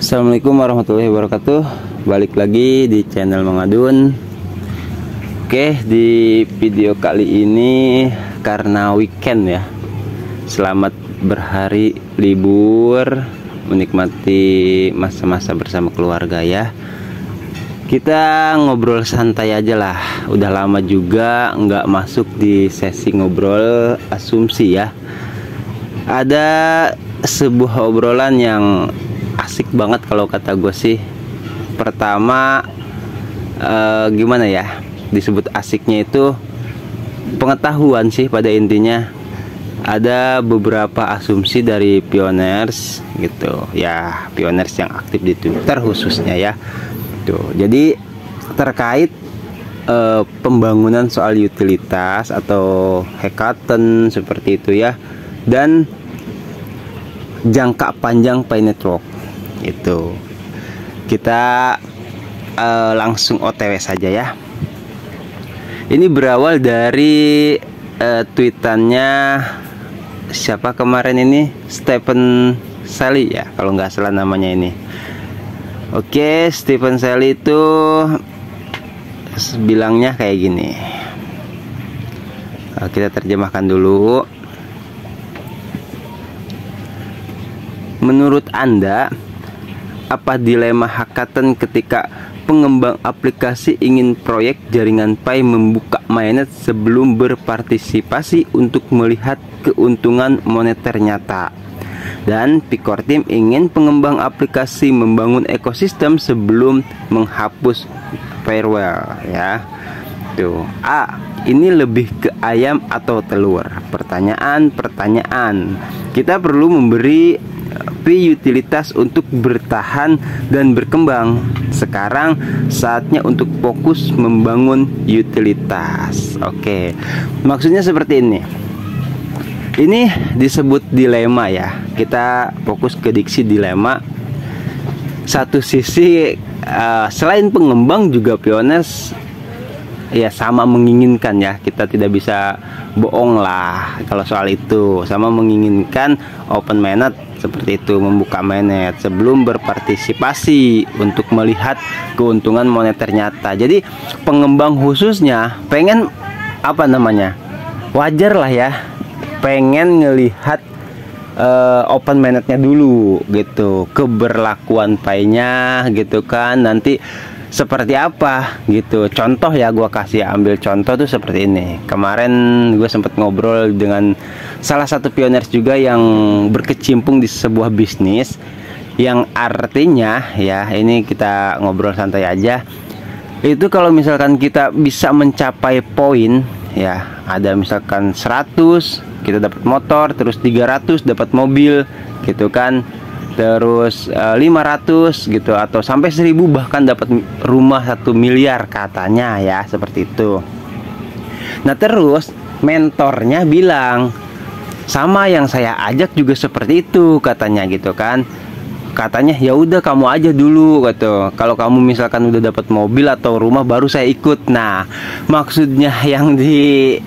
Assalamualaikum warahmatullahi wabarakatuh. Balik lagi di channel Mang Adun. Oke, di video kali ini karena weekend ya, selamat berhari libur, menikmati masa-masa bersama keluarga ya. Kita ngobrol santai aja lah. Udah lama juga nggak masuk di sesi ngobrol asumsi ya. Ada sebuah obrolan yang asik banget kalau kata gue sih. Pertama, gimana ya, disebut asiknya itu pengetahuan sih pada intinya. Ada beberapa asumsi dari pioners gitu ya, pioners yang aktif di Twitter khususnya ya tuh. Jadi terkait pembangunan soal utilitas atau hackathon seperti itu ya, dan jangka panjang Pi Network itu. Kita langsung OTW saja ya. Ini berawal dari tweetannya siapa kemarin ini, Stephen Sally ya kalau nggak salah namanya ini. Oke, Stephen Sally itu bilangnya kayak gini. Kita terjemahkan dulu. Menurut Anda, apa dilema hackathon ketika pengembang aplikasi ingin proyek jaringan Pi membuka mainnet sebelum berpartisipasi untuk melihat keuntungan moneter nyata? Dan Pi-Core Team ingin pengembang aplikasi membangun ekosistem sebelum menghapus firewall ya. Tuh. A. Ini lebih ke ayam atau telur? Pertanyaan. Kita perlu memberi Pi utilitas untuk bertahan dan berkembang. Sekarang saatnya untuk fokus membangun utilitas. Oke, maksudnya seperti ini. Ini disebut dilema ya. Kita fokus ke diksi dilema. Satu sisi selain pengembang juga pioners ya sama menginginkan ya, kita tidak bisa bohong lah kalau soal itu, sama menginginkan open mainnet seperti itu, membuka mainnet sebelum berpartisipasi untuk melihat keuntungan moneter nyata. Jadi pengembang khususnya pengen apa namanya, wajar lah ya, pengen ngelihat open mainnetnya dulu gitu, keberlakuan Pi-nya gitu kan, nanti seperti apa gitu. Contoh ya, gue kasih ambil contoh tuh seperti ini. Kemarin gue sempat ngobrol dengan salah satu pioners juga yang berkecimpung di sebuah bisnis, yang artinya ya, ini kita ngobrol santai aja. Itu kalau misalkan kita bisa mencapai poin ya, ada misalkan 100 kita dapat motor, terus 300 dapat mobil gitu kan, terus 500 gitu, atau sampai 1000 bahkan dapat rumah 1 miliar katanya ya, seperti itu. Nah terus mentornya bilang, sama yang saya ajak juga seperti itu katanya gitu kan. Katanya ya udah kamu aja dulu gitu, kalau kamu misalkan udah dapat mobil atau rumah baru saya ikut. Nah maksudnya yang di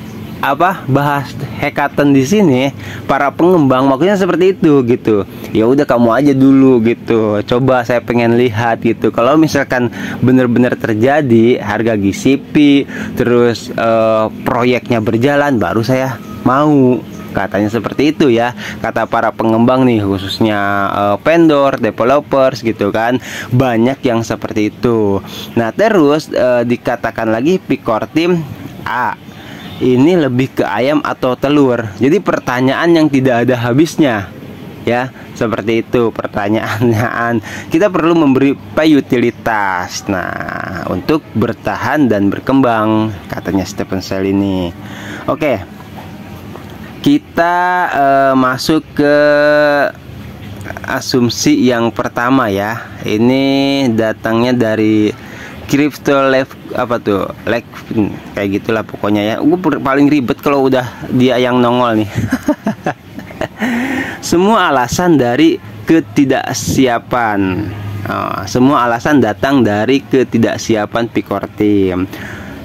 bahas hackathon di sini, para pengembang maksudnya seperti itu gitu. Ya udah kamu aja dulu gitu, coba saya pengen lihat gitu. Kalau misalkan benar-benar terjadi harga GCP, terus proyeknya berjalan, baru saya mau. Katanya seperti itu ya, kata para pengembang nih, khususnya vendor, developers gitu kan. Banyak yang seperti itu. Nah terus dikatakan lagi Pi-Core Team A, ini lebih ke ayam atau telur. Jadi pertanyaan yang tidak ada habisnya ya, seperti itu pertanyaan. Kita perlu memberi Pi utilitas nah untuk bertahan dan berkembang, katanya Stephen Sally ini. Oke, kita masuk ke asumsi yang pertama ya. Ini datangnya dari Crypto Life kayak gitulah pokoknya ya. Gue paling ribet kalau udah dia yang nongol nih. Semua alasan dari ketidaksiapan. Semua alasan datang dari ketidaksiapan Pi-Core Team.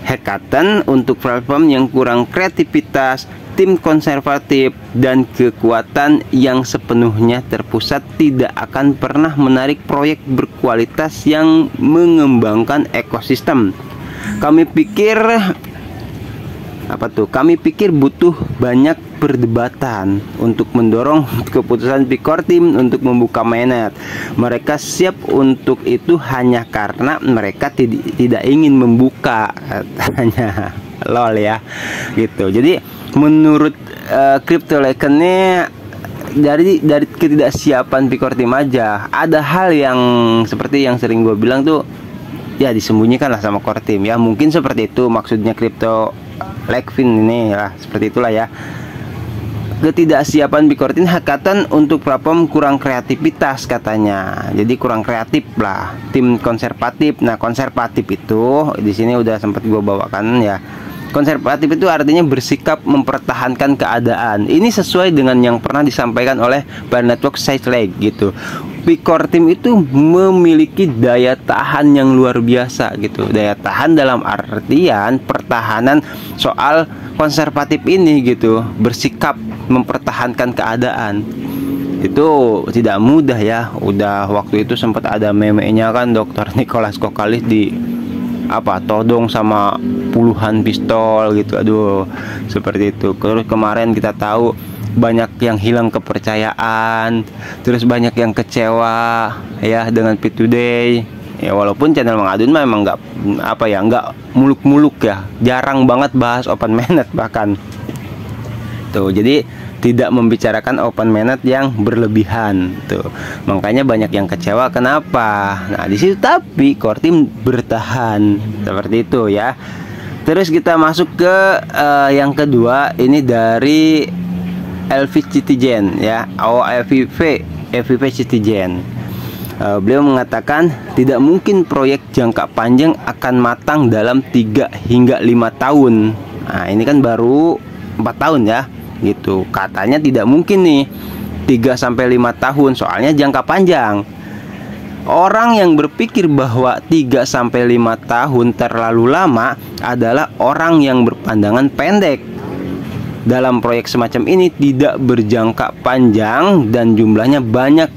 hackathon untuk platform yang kurang kreativitas, tim konservatif, dan kekuatan yang sepenuhnya terpusat tidak akan pernah menarik proyek berkualitas yang mengembangkan ekosistem. Kami pikir butuh banyak perdebatan untuk mendorong keputusan Picor Team untuk membuka mainnet. Mereka siap untuk itu hanya karena mereka tidak ingin membuka, katanya. Lol ya, gitu. Jadi menurut CryptoLecken ini dari ketidaksiapan Picor Team aja, ada hal yang seperti yang sering gue bilang tuh, ya disembunyikan lah sama core team ya. Mungkin seperti itu maksudnya CryptoLecken ini lah, seperti itulah ya. Ketidaksiapan Picor Team hackathon untuk platform kurang kreativitas, katanya. Jadi kurang kreatif lah, tim konservatif. Nah, konservatif itu di sini udah sempat gue bawakan ya. Konservatif itu artinya bersikap mempertahankan keadaan. Ini sesuai dengan yang pernah disampaikan oleh Bar Network Sidelink gitu. Picor Team itu memiliki daya tahan yang luar biasa gitu. Daya tahan dalam artian pertahanan soal konservatif ini gitu. Bersikap mempertahankan keadaan. Itu tidak mudah ya. Udah waktu itu sempat ada meme-nya kan, Dr. Nicholas Kokalis todong sama puluhan pistol gitu. Aduh, seperti itu. Terus kemarin kita tahu banyak yang hilang kepercayaan, terus banyak yang kecewa ya dengan P2Day. Ya walaupun channel Mang Adun memang nggak muluk-muluk ya, jarang banget bahas open mainnet bahkan. Tuh, jadi tidak membicarakan open mainnet yang berlebihan tuh. Makanya banyak yang kecewa. Kenapa? Nah, di situ tapi core team bertahan seperti itu ya. Terus kita masuk ke yang kedua, ini dari LV Citizen ya. LVV Citizen. Beliau mengatakan tidak mungkin proyek jangka panjang akan matang dalam 3 hingga 5 tahun. Nah, ini kan baru 4 tahun ya. Gitu, katanya tidak mungkin nih 3-5 tahun, soalnya jangka panjang. Orang yang berpikir bahwa 3-5 tahun terlalu lama adalah orang yang berpandangan pendek. Dalam proyek semacam ini tidak berjangka panjang dan jumlahnya banyak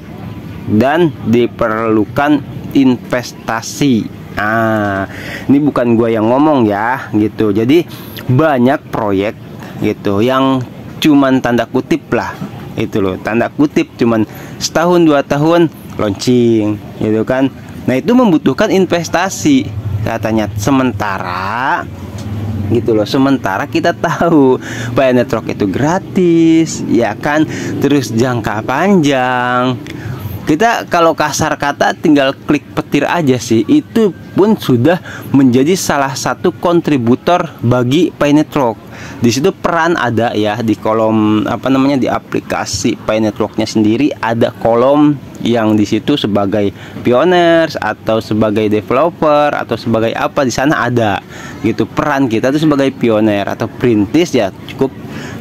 dan diperlukan investasi. Nah, ini bukan gue yang ngomong ya, gitu. Jadi banyak proyek gitu yang cuman tanda kutip lah, itu loh, tanda kutip cuman setahun 2 tahun launching gitu kan. Nah, itu membutuhkan investasi katanya. Sementara gitu loh, sementara kita tahu Mainnet Rock itu gratis ya kan, terus jangka panjang. Kita kalau kasar kata tinggal klik petir aja sih, itu pun sudah menjadi salah satu kontributor bagi Mainnet Rock. Di situ peran ada ya, di kolom di aplikasi Mainnet Rock-nya sendiri ada kolom yang di situ sebagai pioneers atau sebagai developer atau sebagai apa, di sana ada gitu. Peran kita tuh sebagai pioneer atau perintis ya, cukup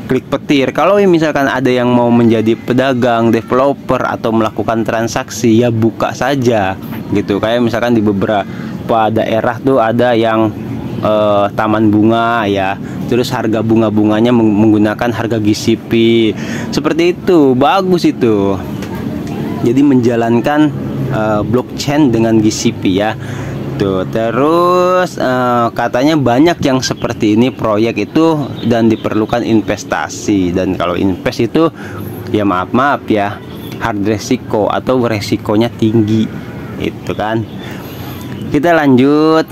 klik petir. Kalau misalkan ada yang mau menjadi pedagang, developer atau melakukan transaksi ya buka saja gitu. Kayak misalkan di beberapa daerah tuh ada yang taman bunga ya, terus harga bunga-bunganya menggunakan harga GCP seperti itu, bagus itu. Jadi menjalankan blockchain dengan GCP ya tuh. Terus katanya banyak yang seperti ini proyek itu dan diperlukan investasi. Dan kalau invest itu ya maaf ya, hard resiko atau resikonya tinggi itu kan. Kita lanjut.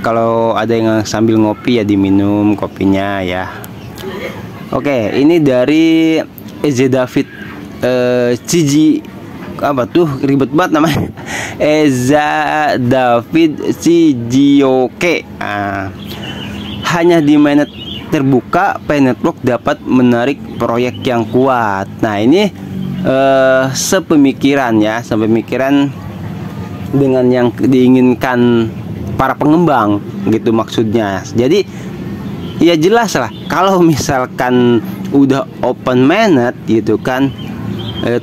Kalau ada yang sambil ngopi ya diminum kopinya ya. Oke, ini dari Eze David Ciji, apa tuh ribet banget namanya, Eza David Cijioke. Hanya di mainnet terbuka Mainnet Rock dapat menarik proyek yang kuat. Nah, ini sepemikiran ya, sepemikiran dengan yang diinginkan para pengembang gitu maksudnya. Jadi ya jelas lah, kalau misalkan udah open mainnet gitu kan,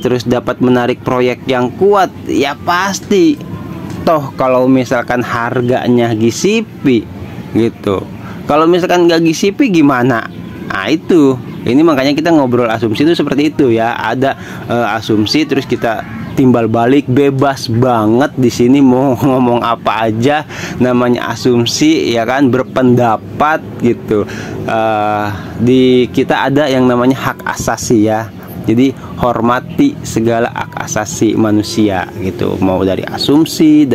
terus dapat menarik proyek yang kuat, ya pasti toh kalau misalkan harganya GCP gitu. Kalau misalkan nggak gisipi gimana? Nah itu, ini makanya kita ngobrol asumsi itu seperti itu ya. Ada asumsi terus kita timbal balik, bebas banget di sini mau ngomong apa aja, namanya asumsi ya kan, berpendapat gitu. Di kita ada yang namanya hak asasi ya. Jadi hormati segala hak asasi manusia gitu. Mau dari asumsi,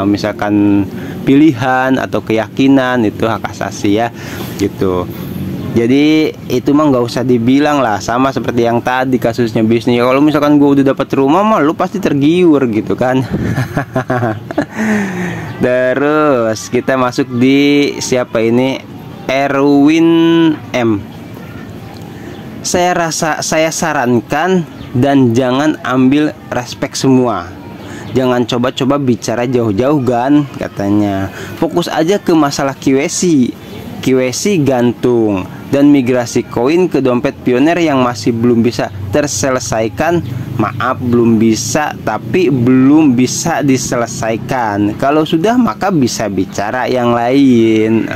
misalkan pilihan atau keyakinan, itu hak asasi ya gitu. Jadi itu mah nggak usah dibilang lah, sama seperti yang tadi kasusnya bisnis. Kalau misalkan gue udah dapat rumah mah lu pasti tergiur gitu kan. Terus kita masuk di siapa ini, Erwin M. Saya sarankan dan jangan ambil respek semua. Jangan coba-coba bicara jauh-jauh kan katanya. Fokus aja ke masalah QC gantung dan migrasi koin ke dompet Pioneer yang masih belum bisa terselesaikan. Maaf, belum bisa, tapi belum bisa diselesaikan. Kalau sudah maka bisa bicara yang lain.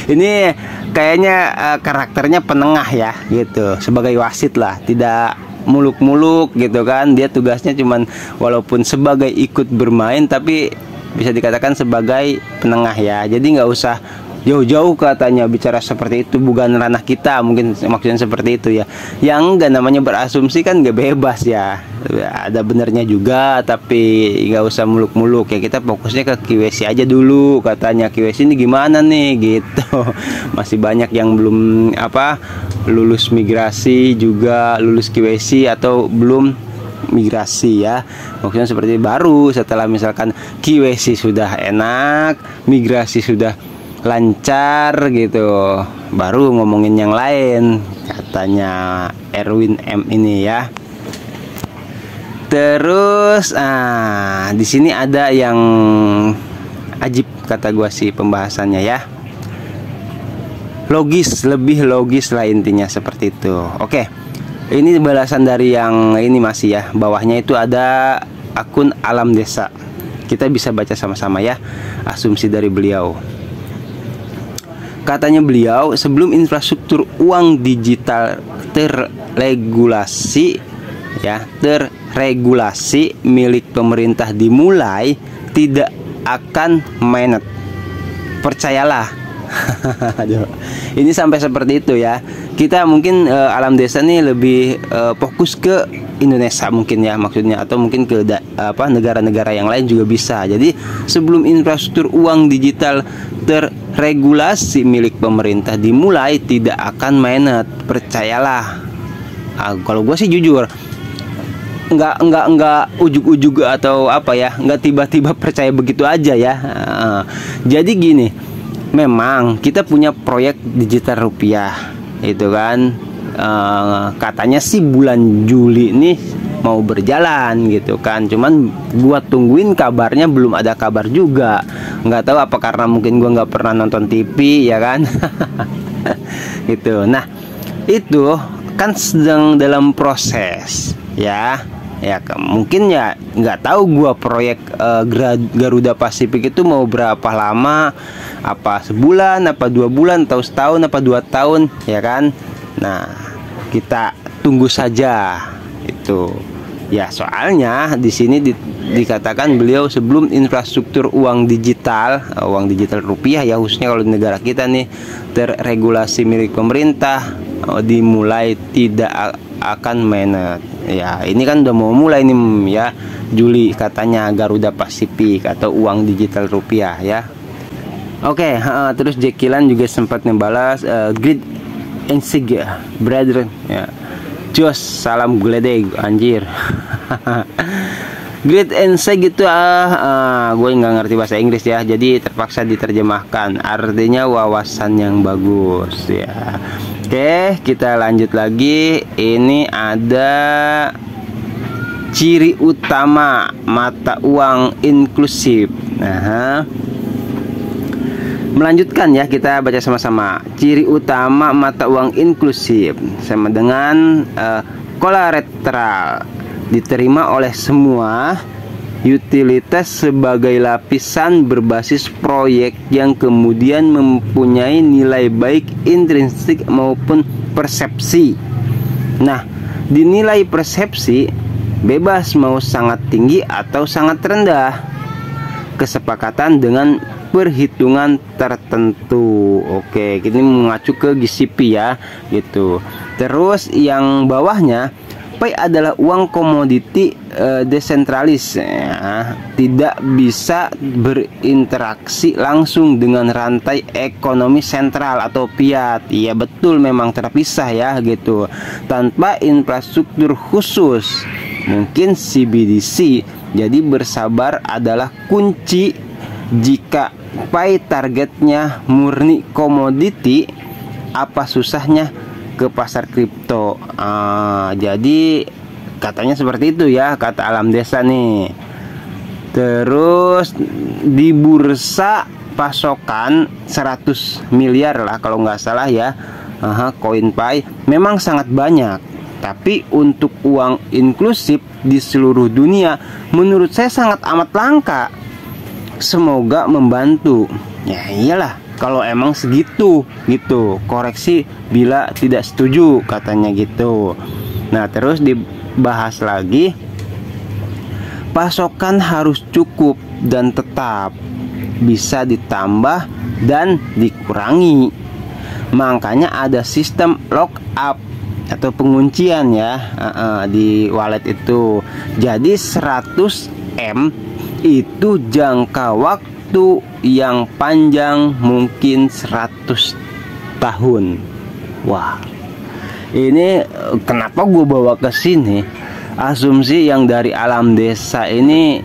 Ini kayaknya karakternya penengah ya gitu, sebagai wasit lah, tidak muluk-muluk gitu kan. Dia tugasnya cuman walaupun sebagai ikut bermain, tapi bisa dikatakan sebagai penengah ya. Jadi nggak usah jauh-jauh katanya bicara seperti itu, bukan ranah kita, mungkin maksudnya seperti itu ya. Yang enggak, namanya berasumsi kan nggak bebas ya, ada benernya juga, tapi nggak usah muluk-muluk ya. Kita fokusnya ke QC aja dulu katanya. QC ini gimana nih gitu. Masih banyak yang belum lulus migrasi, juga lulus QC atau belum migrasi ya. Maksudnya seperti baru setelah misalkan QC sudah enak, migrasi sudah lancar gitu, baru ngomongin yang lain katanya Erwin M ini ya. Terus di sini ada yang ajib kata gua sih pembahasannya ya. Logis, lebih logis lah intinya seperti itu. Oke. Ini balasan dari yang ini masih ya. Bawahnya itu ada akun Alam Desa. Kita bisa baca sama-sama ya asumsi dari beliau. Katanya beliau, sebelum infrastruktur uang digital terregulasi milik pemerintah dimulai, tidak akan mainet. Percayalah. Ini sampai seperti itu ya. Kita mungkin Alam Desa nih lebih fokus ke Indonesia mungkin ya maksudnya, atau mungkin ke negara-negara yang lain juga bisa. Jadi sebelum infrastruktur uang digital terregulasi milik pemerintah dimulai, tidak akan mainet. Percayalah. Kalau gue sih jujur, nggak ujug-ujug atau nggak tiba-tiba percaya begitu aja ya. Jadi gini, memang kita punya proyek digital rupiah itu kan, katanya sih bulan Juli nih mau berjalan gitu kan. Cuman gua tungguin kabarnya, belum ada kabar juga. Nggak tahu apa karena mungkin gua nggak pernah nonton TV ya kan. Gitu. Nah itu kan sedang dalam proses ya. Ya mungkin ya nggak tahu gua proyek Garuda Pasifik itu mau berapa lama, apa sebulan, apa 2 bulan, atau setahun, apa 2 tahun ya kan. Nah kita tunggu saja itu ya. Soalnya di sini dikatakan beliau sebelum infrastruktur uang digital rupiah ya, khususnya kalau di negara kita nih, terregulasi milik pemerintah dimulai, tidak akan mainet ya. Ini kan udah mau mulai nih ya, Juli katanya Garuda Pasifik atau uang digital rupiah ya. Oke, terus Jekilan juga sempat membalas great and sig brother ya. Jos, salam geledeg anjir. Great and sig itu gue nggak ngerti bahasa Inggris ya, jadi terpaksa diterjemahkan. Artinya wawasan yang bagus ya. Oke, kita lanjut lagi. Ini ada ciri utama mata uang inklusif. Melanjutkan ya, kita baca sama-sama. Ciri utama mata uang inklusif sama dengan kolateral diterima oleh semua utilitas sebagai lapisan berbasis proyek yang kemudian mempunyai nilai baik intrinsik maupun persepsi. Nah, dinilai persepsi bebas mau sangat tinggi atau sangat rendah, kesepakatan dengan perhitungan tertentu. Oke, ini mengacu ke GCP ya, gitu. Terus yang bawahnya, Pi adalah uang komoditi desentralis, ya, tidak bisa berinteraksi langsung dengan rantai ekonomi sentral atau fiat. Iya betul, memang terpisah ya, gitu. Tanpa infrastruktur khusus, mungkin CBDC. Jadi bersabar adalah kunci. Jika Pi targetnya murni komoditi, apa susahnya ke pasar kripto? Jadi katanya seperti itu ya, kata Alam Desa nih. Terus di bursa pasokan 100 miliar lah kalau nggak salah ya, koin Pi memang sangat banyak. Tapi untuk uang inklusif di seluruh dunia menurut saya sangat amat langka. Semoga membantu. Ya iyalah, kalau emang segitu, gitu. Koreksi bila tidak setuju, katanya gitu. Nah, terus dibahas lagi, pasokan harus cukup dan tetap, bisa ditambah dan dikurangi. Makanya ada sistem lock up atau penguncian ya, di wallet itu. Jadi 100 M itu jangka waktu yang panjang, mungkin 100 tahun. Wah, ini kenapa gue bawa ke sini? Asumsi yang dari Alam Desa ini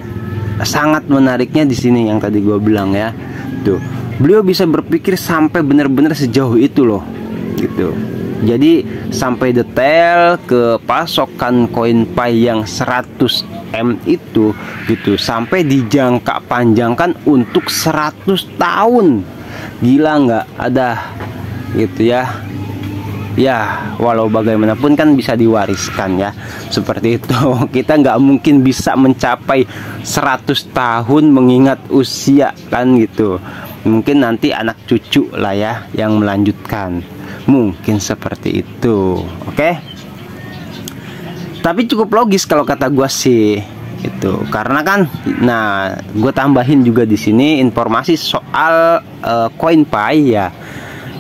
sangat menariknya di sini yang tadi gue bilang ya. Tuh, beliau bisa berpikir sampai benar-benar sejauh itu loh, gitu. Jadi sampai detail ke pasokan koin Pi yang 100 M itu, gitu, sampai dijangka panjangkan untuk 100 tahun. Gila nggak? Ada gitu ya. Ya, walau bagaimanapun kan bisa diwariskan ya, seperti itu. Kita nggak mungkin bisa mencapai 100 tahun mengingat usia kan, gitu. Mungkin nanti anak cucu lah ya yang melanjutkan. Mungkin seperti itu. Oke. Tapi cukup logis kalau kata gua sih itu, karena kan, nah, gue tambahin juga di sini informasi soal koin Pi ya.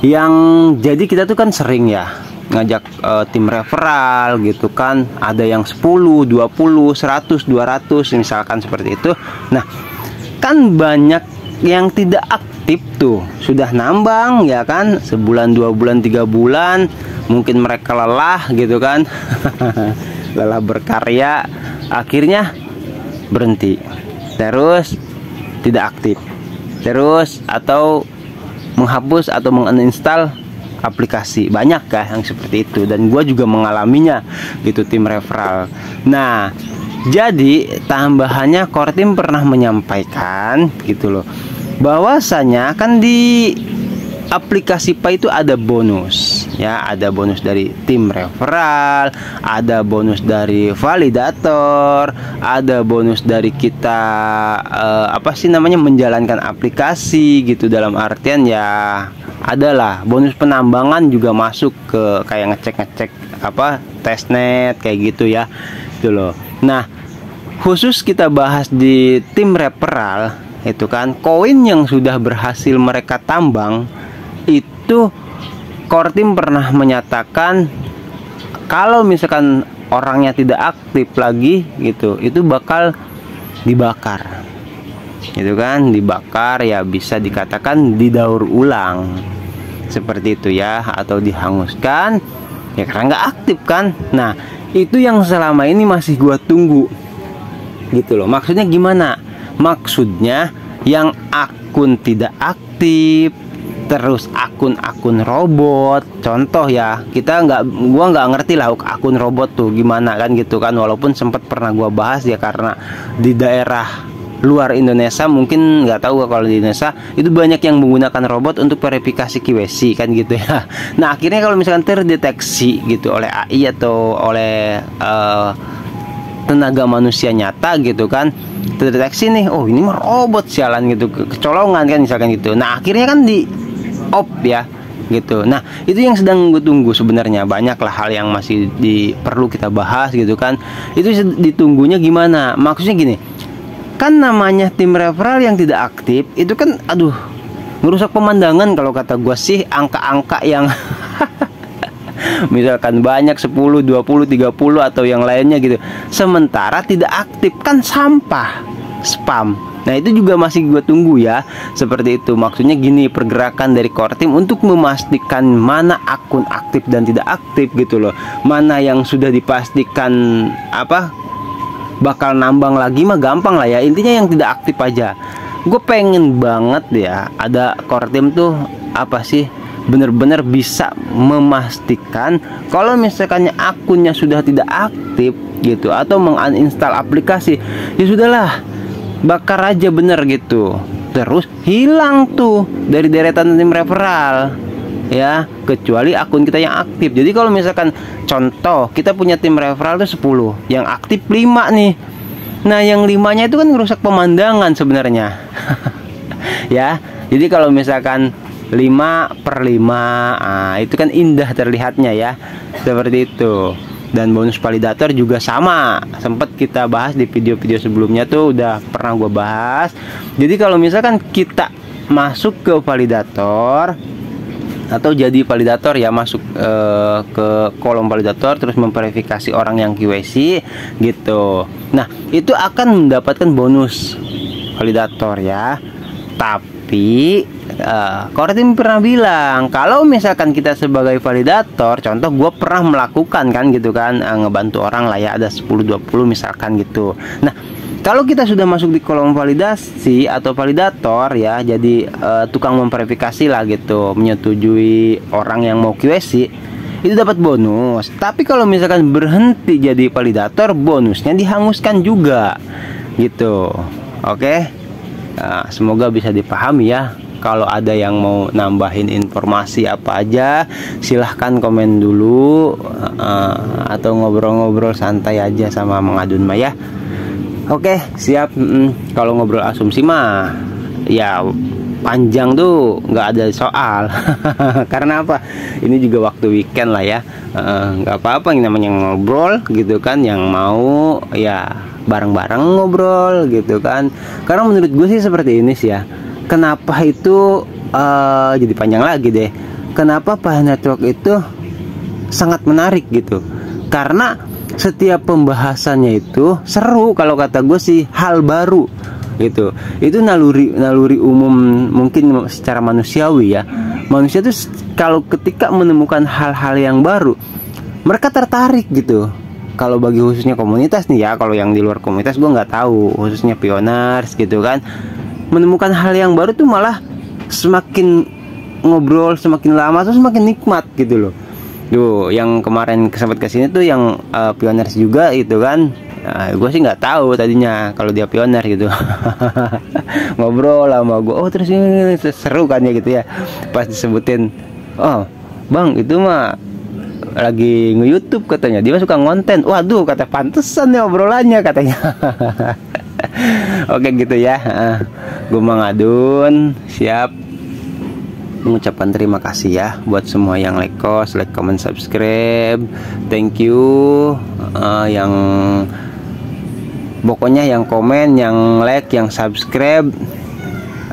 Yang jadi kita tuh kan sering ya ngajak tim referral gitu kan, ada yang 10, 20, 100, 200 misalkan seperti itu. Nah, kan banyak yang tidak aktif tuh, sudah nambang ya kan, sebulan, 2 bulan, 3 bulan, mungkin mereka lelah gitu kan. Lelah berkarya, akhirnya berhenti, terus tidak aktif, terus atau menghapus atau menginstal aplikasi. Banyak kah yang seperti itu, dan gue juga mengalaminya gitu, tim referral. Nah, jadi tambahannya Kortim pernah menyampaikan gitu loh, bahwasanya kan di aplikasi Pi itu ada bonus ya, ada bonus dari tim referral, ada bonus dari validator, ada bonus dari kita apa sih namanya, menjalankan aplikasi gitu. Dalam artian ya adalah bonus penambangan juga masuk ke kayak ngecek apa testnet kayak gitu ya, gitu loh. Nah, khusus kita bahas di tim referral itu kan, koin yang sudah berhasil mereka tambang itu, Kortim pernah menyatakan kalau misalkan orangnya tidak aktif lagi gitu, itu bakal dibakar gitu kan, dibakar ya, bisa dikatakan didaur ulang seperti itu ya, atau dihanguskan ya karena nggak aktif kan. Nah, itu yang selama ini masih gua tunggu gitu loh. Maksudnya gimana? Maksudnya yang akun tidak aktif, terus akun-akun robot, contoh ya, gua nggak ngerti lah akun robot tuh gimana kan, gitu kan. Walaupun sempat pernah gua bahas ya, karena di daerah luar Indonesia, mungkin nggak tahu kalau di Indonesia itu banyak yang menggunakan robot untuk verifikasi KYC kan, gitu ya. Nah, akhirnya kalau misalkan terdeteksi gitu oleh AI atau oleh tenaga manusia nyata gitu kan, terdeteksi nih, oh ini mah robot sialan gitu, kecolongan kan misalkan gitu. Nah akhirnya kan di off ya gitu. Nah itu yang sedang gue tunggu sebenarnya. Banyaklah hal yang masih perlu kita bahas gitu kan. Itu ditunggunya gimana, maksudnya gini kan, namanya tim referral yang tidak aktif itu kan aduh merusak pemandangan kalau kata gue sih. Angka-angka yang misalkan banyak 10, 20, 30 atau yang lainnya gitu, sementara tidak aktif kan sampah, spam. Nah itu juga masih gue tunggu ya, seperti itu. Maksudnya gini, pergerakan dari core team untuk memastikan mana akun aktif dan tidak aktif gitu loh. Mana yang sudah dipastikan bakal nambang lagi mah gampang lah ya. Intinya yang tidak aktif aja. Gue pengen banget ya ada core team tuh bener-bener bisa memastikan kalau misalkan akunnya sudah tidak aktif gitu, atau menguninstall aplikasi, ya sudahlah, bakar aja bener gitu, terus hilang tuh dari deretan tim referral ya, kecuali akun kita yang aktif. Jadi kalau misalkan contoh kita punya tim referral tuh 10, yang aktif 5 nih. Nah yang 5-nya itu kan merusak pemandangan sebenarnya. Ya, jadi kalau misalkan 5/5, itu kan indah terlihatnya ya, seperti itu. Dan bonus validator juga sama, sempat kita bahas di video-video sebelumnya tuh, udah pernah gue bahas. Jadi kalau misalkan kita masuk ke validator atau jadi validator ya, masuk ke kolom validator terus memverifikasi orang yang QC gitu. Nah itu akan mendapatkan bonus validator ya. Tapi core team pernah bilang kalau misalkan kita sebagai validator, contoh gue pernah melakukan kan gitu kan, ngebantu orang lah ya, ada 10-20 misalkan gitu. Nah kalau kita sudah masuk di kolom validasi atau validator ya, jadi tukang memverifikasi lah gitu, menyetujui orang yang mau QC, itu dapat bonus. Tapi kalau misalkan berhenti jadi validator, bonusnya dihanguskan juga gitu. Oke, semoga bisa dipahami ya. Kalau ada yang mau nambahin informasi apa aja, silahkan komen dulu, atau ngobrol-ngobrol santai aja sama Mang Adun mah ya. Oke, siap. Kalau ngobrol asumsi mah ya panjang tuh, nggak ada soal. Karena apa? Ini juga waktu weekend lah ya. Nggak apa-apa yang namanya ngobrol gitu kan, yang mau ya bareng-bareng ngobrol gitu kan. Karena menurut gue sih seperti ini sih ya. Kenapa itu jadi panjang lagi deh. Kenapa Pi Network itu sangat menarik gitu? Karena setiap pembahasannya itu seru, kalau kata gue sih hal baru gitu. Itu naluri umum mungkin secara manusiawi ya. Manusia tuh kalau ketika menemukan hal-hal yang baru, mereka tertarik gitu. Kalau bagi khususnya komunitas nih ya, kalau yang di luar komunitas gue nggak tahu, khususnya pioners gitu kan, menemukan hal yang baru tuh malah semakin ngobrol semakin lama tuh semakin nikmat gitu loh. Tuh yang kemarin sempat kesini tuh yang pioners juga gitu kan. Gue sih nggak tahu tadinya kalau dia pioner gitu. Ngobrol sama gue, oh terus ini seru kan ya gitu ya. Pas disebutin, oh bang itu mah lagi nge-YouTube katanya, dia suka ngonten. Waduh, kata pantesan ya obrolannya katanya. Oke gitu ya. Gue Mang Adun siap mengucapkan terima kasih ya buat semua yang like, comment, subscribe. Thank you yang pokoknya yang komen, yang like, yang subscribe.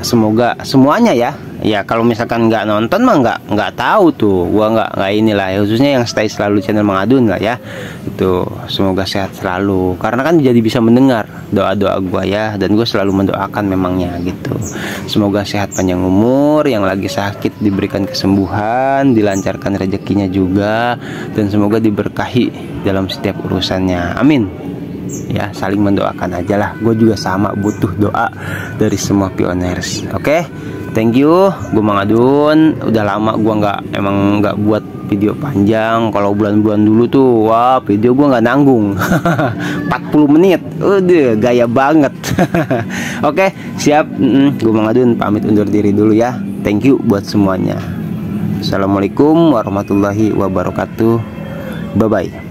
Semoga semuanya ya. Ya kalau misalkan nggak nonton mah nggak tahu tuh, gua nggak inilah ya, khususnya yang stay selalu channel Mang Adun lah ya. Itu semoga sehat selalu, karena kan jadi bisa mendengar doa-doa gua ya, dan gue selalu mendoakan memangnya gitu. Semoga sehat panjang umur, yang lagi sakit diberikan kesembuhan, dilancarkan rezekinya juga, dan semoga diberkahi dalam setiap urusannya. Amin. Ya saling mendoakan aja lah. Gue juga sama butuh doa dari semua pioners. Oke. Thank you, gue Mang Adun. Udah lama gue nggak buat video panjang. Kalau bulan-bulan dulu tuh, wah video gue nggak nanggung. 40 menit, udah gaya banget. Oke, siap. Gue Mang Adun pamit undur diri dulu ya. Thank you buat semuanya. Assalamualaikum warahmatullahi wabarakatuh. Bye bye.